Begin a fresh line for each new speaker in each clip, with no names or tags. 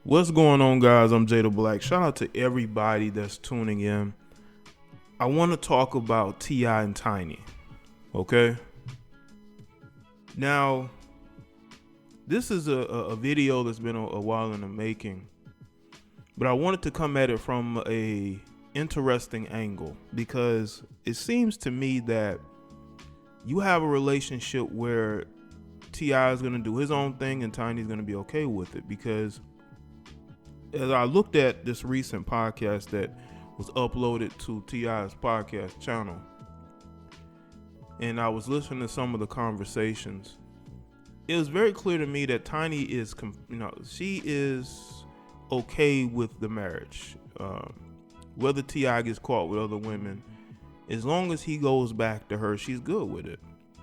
What's going on, guys? I'm Jay the Black. Shout out to everybody that's tuning in. I want to talk about T.I. and Tiny. Okay? Now, this is a video that's been a while in the making, but I wanted to come at it from a interesting angle because it seems to me that you have a relationship where T.I. is going to do his own thing and Tiny's going to be okay with it, because as I looked at this recent podcast that was uploaded to T.I.'s podcast channel, and I was listening to some of the conversations, it was very clear to me that Tiny is, she is okay with the marriage. Whether T.I. gets caught with other women, as long as he goes back to her, she's good with it.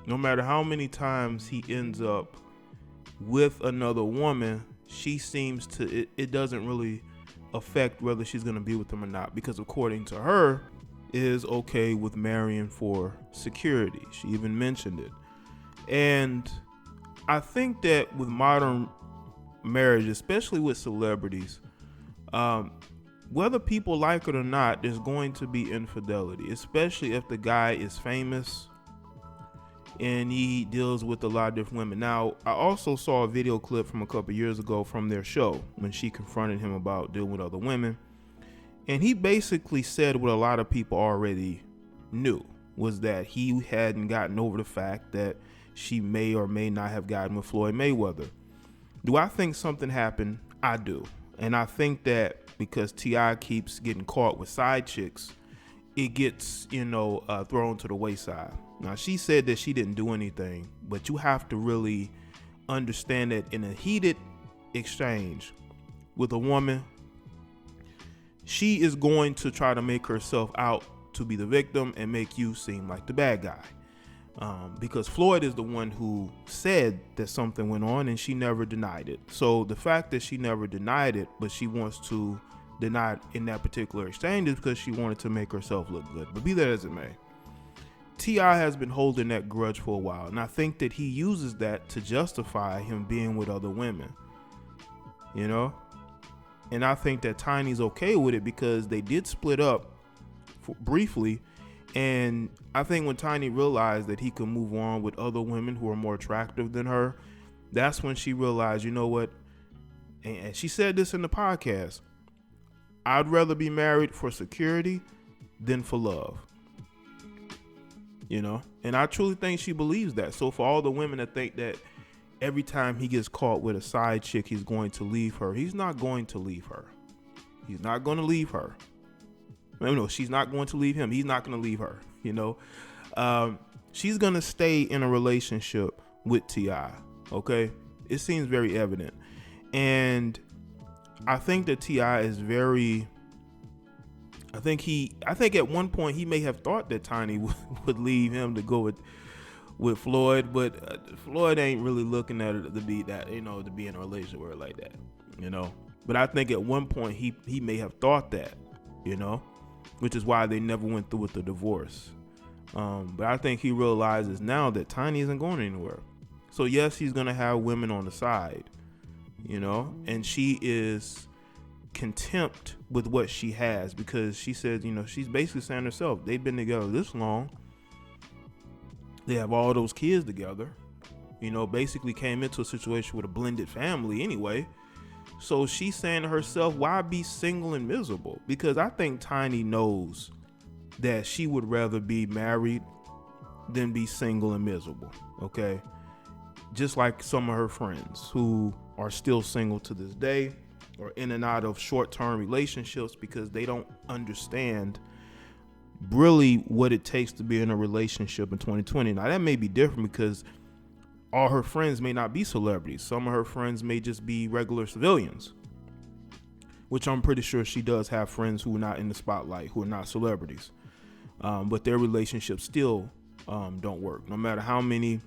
No matter how many times he ends up with another woman, she seems to, it doesn't really affect whether she's going to be with him or not, because according to her, is okay with marrying for security. She even mentioned it. And I think that with modern marriage, especially with celebrities, whether people like it or not, there's going to be infidelity, especially if the guy is famous and he deals with a lot of different women. Now, I also saw a video clip from a couple years ago from their show when she confronted him about dealing with other women. And he basically said what a lot of people already knew, was that he hadn't gotten over the fact that she may or may not have gotten with Floyd Mayweather. Do I think something happened? I do. And I think that because T.I. keeps getting caught with side chicks, it gets, thrown to the wayside. Now, she said that she didn't do anything, but you have to really understand that in a heated exchange with a woman, she is going to try to make herself out to be the victim and make you seem like the bad guy. Because Floyd is the one who said that something went on and she never denied it. So the fact that she never denied it, but she wants to deny it in that particular exchange, is because she wanted to make herself look good. But be that as it may, T.I. has been holding that grudge for a while, and I think that he uses that to justify him being with other women, and I think that Tiny's okay with it because they did split up briefly, and I think when Tiny realized that he could move on with other women who are more attractive than her, that's when she realized, you know what, and she said this in the podcast, I'd rather be married for security than for love. And I truly think she believes that. So for all the women that think that every time he gets caught with a side chick, he's going to leave her, he's not going to leave her. He's not going to leave her. No, she's not going to leave him. He's not going to leave her. She's going to stay in a relationship with T.I. Okay. It seems very evident. And I think that T.I. is very, I think at one point he may have thought that Tiny would leave him to go with Floyd, but Floyd ain't really looking at it to be that, to be in a relationship with her like that, But I think at one point he may have thought that, which is why they never went through with the divorce. But I think he realizes now that Tiny isn't going anywhere. So yes, he's gonna have women on the side, and she is contempt with what she has, because she says, she's basically saying herself, they've been together this long, they have all those kids together, basically came into a situation with a blended family anyway. So she's saying to herself, why be single and miserable? Because I think Tiny knows that she would rather be married than be single and miserable. Okay, just like some of her friends who are still single to this day, or in and out of short-term relationships, because they don't understand really what it takes to be in a relationship in 2020. Now, that may be different because all her friends may not be celebrities. Some of her friends may just be regular civilians, which I'm pretty sure she does have friends who are not in the spotlight, who are not celebrities. But their relationships still don't work, no matter how many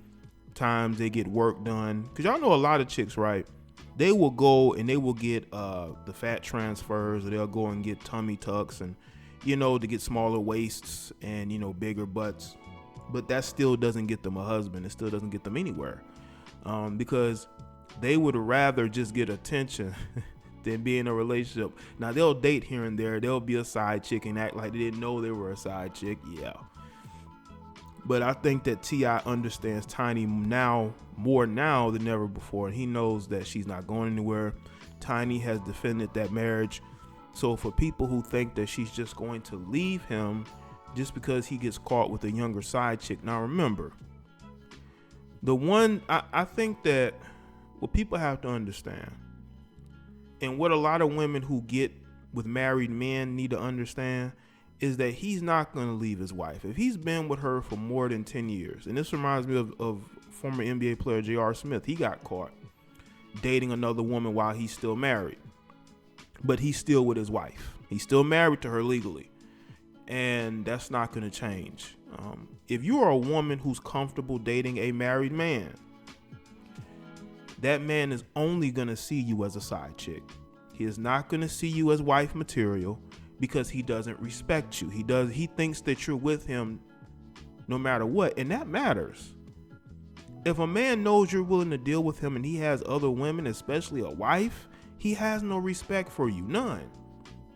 times they get work done. Because y'all know a lot of chicks, right? They will go and they will get the fat transfers, or they'll go and get tummy tucks and, to get smaller waists and, bigger butts. But that still doesn't get them a husband. It still doesn't get them anywhere, because they would rather just get attention than be in a relationship. Now, they'll date here and there. They'll be a side chick and act like they didn't know they were a side chick. Yeah. But I think that T.I. understands Tiny more now than ever before. And he knows that she's not going anywhere. Tiny has defended that marriage. So for people who think that she's just going to leave him just because he gets caught with a younger side chick. Now remember, I think that what people have to understand, and what a lot of women who get with married men need to understand, is that he's not going to leave his wife. If he's been with her for more than 10 years, and this reminds me of former NBA player J.R. Smith. He got caught dating another woman while he's still married, but he's still with his wife. He's still married to her legally, and that's not going to change. If you are a woman who's comfortable dating a married man, that man is only going to see you as a side chick. He is not going to see you as wife material, because he doesn't respect you. He thinks that you're with him no matter what, and that matters. If a man knows you're willing to deal with him and he has other women, especially a wife, he has no respect for you, none.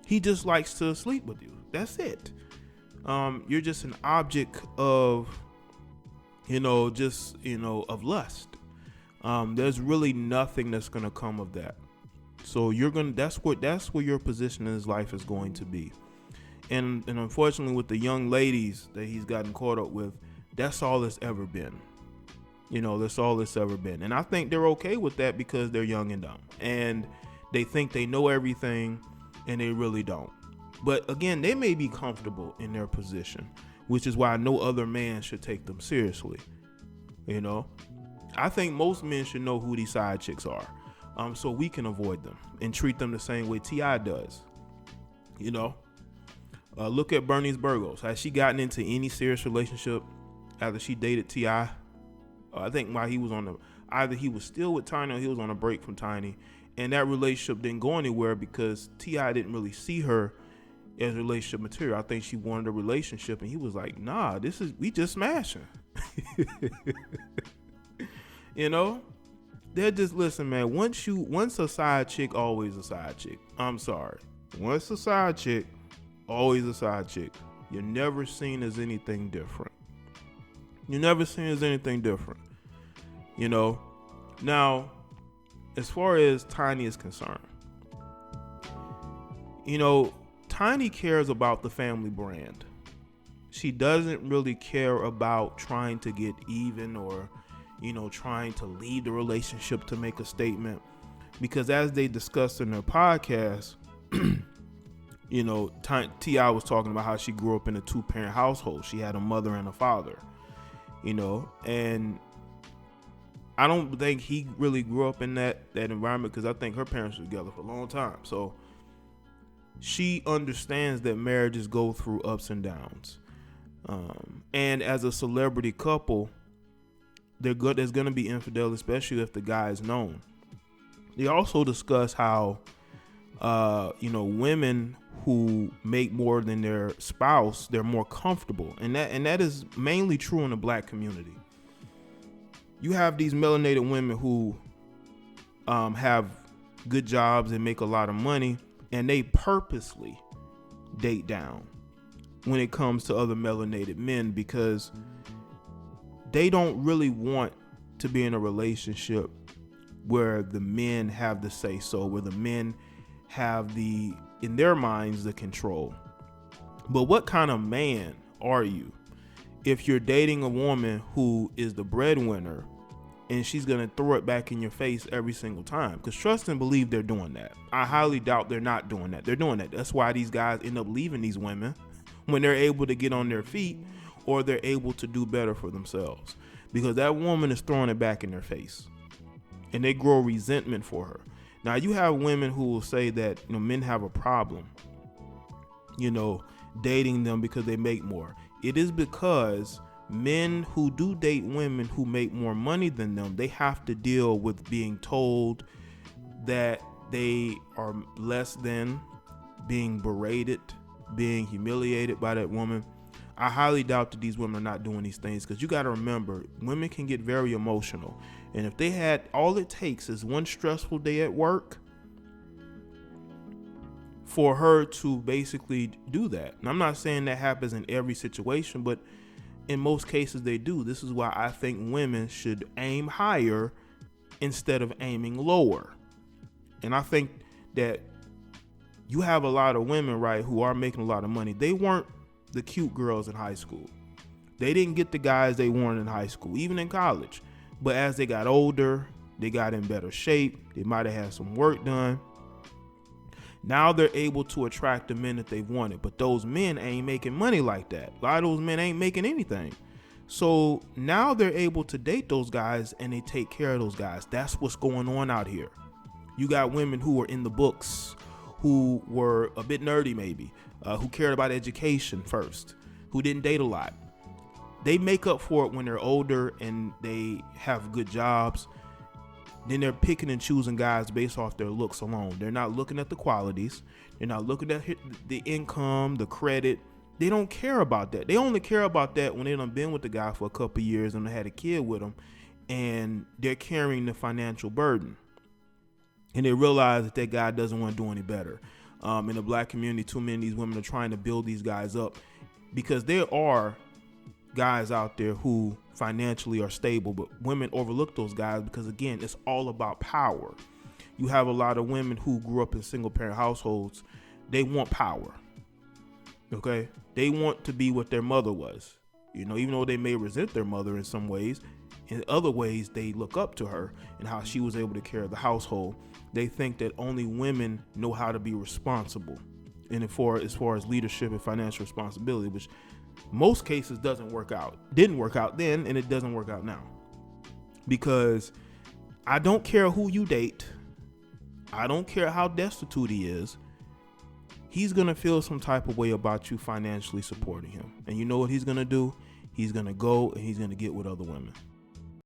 He just likes to sleep with you. That's it. You're just an object of, of lust. There's really nothing that's gonna come of that. So that's where your position in his life is going to be. And unfortunately, with the young ladies that he's gotten caught up with, that's all it's ever been. That's all it's ever been. And I think they're okay with that because they're young and dumb. And they think they know everything, and they really don't. But again, they may be comfortable in their position, which is why no other man should take them seriously. I think most men should know who these side chicks are. So we can avoid them and treat them the same way T.I. does. Look at Bernice Burgos. Has she gotten into any serious relationship after she dated T.I.? I think while he was either he was still with Tiny or he was on a break from Tiny, and that relationship didn't go anywhere because T.I. didn't really see her as relationship material. I think she wanted a relationship, and he was like, "Nah, we just smashing." They're just, listen, man, once a side chick, always a side chick. I'm sorry. Once a side chick, always a side chick. You're never seen as anything different. Now, as far as Tiny is concerned, Tiny cares about the family brand. She doesn't really care about trying to get even or trying to leave the relationship to make a statement, because as they discussed in their podcast, T.I. was talking about how she grew up in a 2-parent household. She had a mother and a father, and I don't think he really grew up in that environment, because I think her parents were together for a long time. So she understands that marriages go through ups and downs. And as a celebrity couple, there's going to be infidelity, especially if the guy is known. They also discuss how, women who make more than their spouse, they're more comfortable. And that is mainly true in the black community. You have these melanated women who have good jobs and make a lot of money, and they purposely date down when it comes to other melanated men, because they don't really want to be in a relationship where the men have the say so, where the men have in their minds, the control. But what kind of man are you if you're dating a woman who is the breadwinner and she's going to throw it back in your face every single time? Because trust and believe they're doing that. I highly doubt they're not doing that. They're doing that. That's why these guys end up leaving these women when they're able to get on their feet, or they're able to do better for themselves, because that woman is throwing it back in their face, and they grow resentment for her. Now, you have women who will say that men have a problem, dating them because they make more. It is because men who do date women who make more money than them, they have to deal with being told that they are less than, being berated, being humiliated by that woman. I highly doubt that these women are not doing these things, because you got to remember, women can get very emotional. And if they had, all it takes is one stressful day at work, for her to basically do that. And I'm not saying that happens in every situation, but in most cases they do. This is why I think women should aim higher instead of aiming lower. And I think that you have a lot of women, right, who are making a lot of money. They weren't the cute girls in high school. They didn't get the guys they wanted in high school, even in college. But as they got older, they got in better shape. They might have had some work done. Now they're able to attract the men that they wanted. But those men ain't making money like that. A lot of those men ain't making anything. So now they're able to date those guys and they take care of those guys. That's what's going on out here. You got women who were in the books, who were a bit nerdy maybe, who cared about education first, who didn't date a lot. They make up for it when they're older and they have good jobs. Then they're picking and choosing guys based off their looks alone. They're not looking at the qualities. They're not looking at the income, the credit. They don't care about that. They only care about that when they done been with the guy for a couple of years and they had a kid with him and they're carrying the financial burden. And they realize that that guy doesn't want to do any better. In the black community, too many of these women are trying to build these guys up because there are guys out there who financially are stable, but women overlook those guys because, again, it's all about power. You have a lot of women who grew up in single parent households. They want power. Okay? They want to be what their mother was. You know, even though they may resent their mother in some ways, in other ways, they look up to her and how she was able to carry the household. They think that only women know how to be responsible, and as far as leadership and financial responsibility, which most cases didn't work out then, and it doesn't work out now. Because I don't care who you date. I don't care how destitute he is. He's going to feel some type of way about you financially supporting him. And you know what he's going to do? He's going to go and he's going to get with other women.